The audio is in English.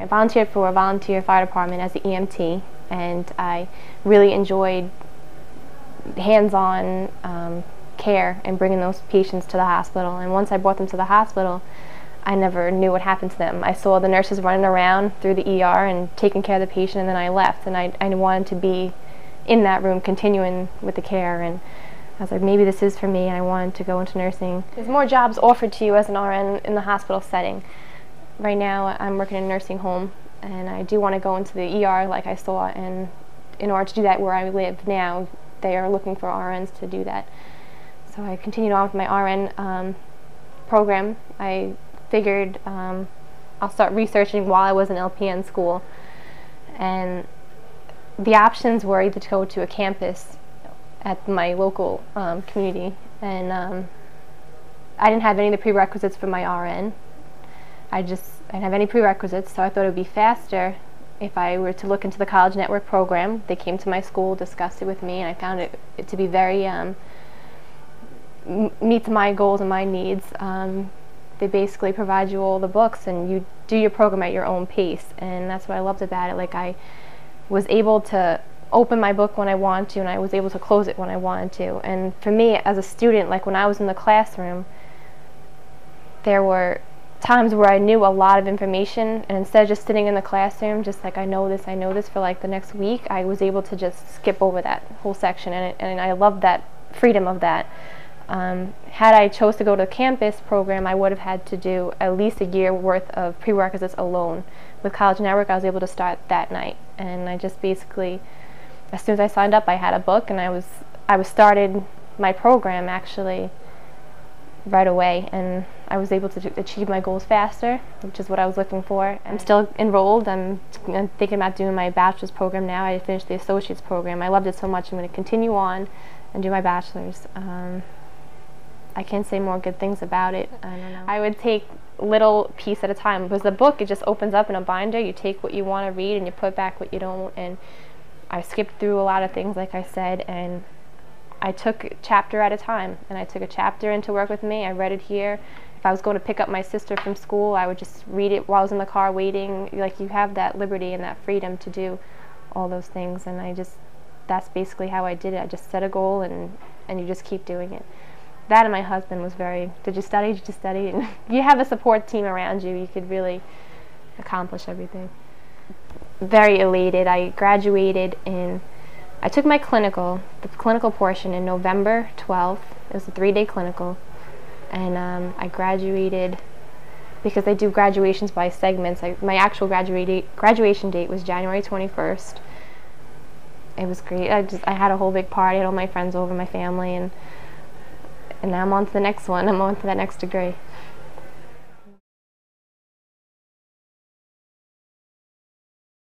I volunteered for a volunteer fire department as an EMT, and I really enjoyed hands-on care and bringing those patients to the hospital. And once I brought them to the hospital, I never knew what happened to them. I saw the nurses running around through the ER and taking care of the patient, and then I left, and I wanted to be in that room continuing with the care, and I was like, maybe this is for me, and I wanted to go into nursing. There's more jobs offered to you as an RN in the hospital setting. Right now I'm working in a nursing home, and I do want to go into the ER like I saw, and in order to do that where I live now, they are looking for RNs to do that. So I continued on with my RN program. I figured I'll start researching while I was in LPN school, and the options were either to go to a campus at my local community, and I didn't have any of the prerequisites for my RN. I didn't have any prerequisites, so I thought it would be faster if I were to look into the college network program. They came to my school, discussed it with me, and I found it to be very meets my goals and my needs. They basically provide you all the books, and you do your program at your own pace, and that's what I loved about it. Like, I was able to open my book when I wanted to, and I was able to close it when I wanted to. And for me as a student, like when I was in the classroom, there were times where I knew a lot of information, and instead of just sitting in the classroom just like I know this for like the next week, I was able to just skip over that whole section, and I loved that freedom of that. Had I chose to go to the campus program, I would have had to do at least a year worth of prerequisites alone. With College Network, I was able to start that night, and I just basically, as soon as I signed up, I had a book, and I was started my program actually right away, and I was able to achieve my goals faster, which is what I was looking for. I'm still enrolled. I'm thinking about doing my bachelor's program now. I finished the associate's program. I loved it so much. I'm going to continue on and do my bachelor's. I can't say more good things about it. I don't know. I would take little piece at a time, because the book, it just opens up in a binder. You take what you want to read and you put back what you don't, and I skipped through a lot of things, like I said, and I took a chapter at a time, and I took a chapter into work with me. I read it here. If I was going to pick up my sister from school, I would just read it while I was in the car waiting. Like, you have that liberty and that freedom to do all those things, and that's basically how I did it. I just set a goal, and you just keep doing it. That, and my husband was very, did you study? Did you study? And you have a support team around you. You could really accomplish everything. Very elated. I graduated I took my clinical, the clinical portion, in November 12th. It was a 3-day clinical, and I graduated, because they do graduations by segments. My actual graduation date was January 21st. It was great. I had a whole big party. I had all my friends over, my family, and now I'm on to the next one. I'm on to that next degree.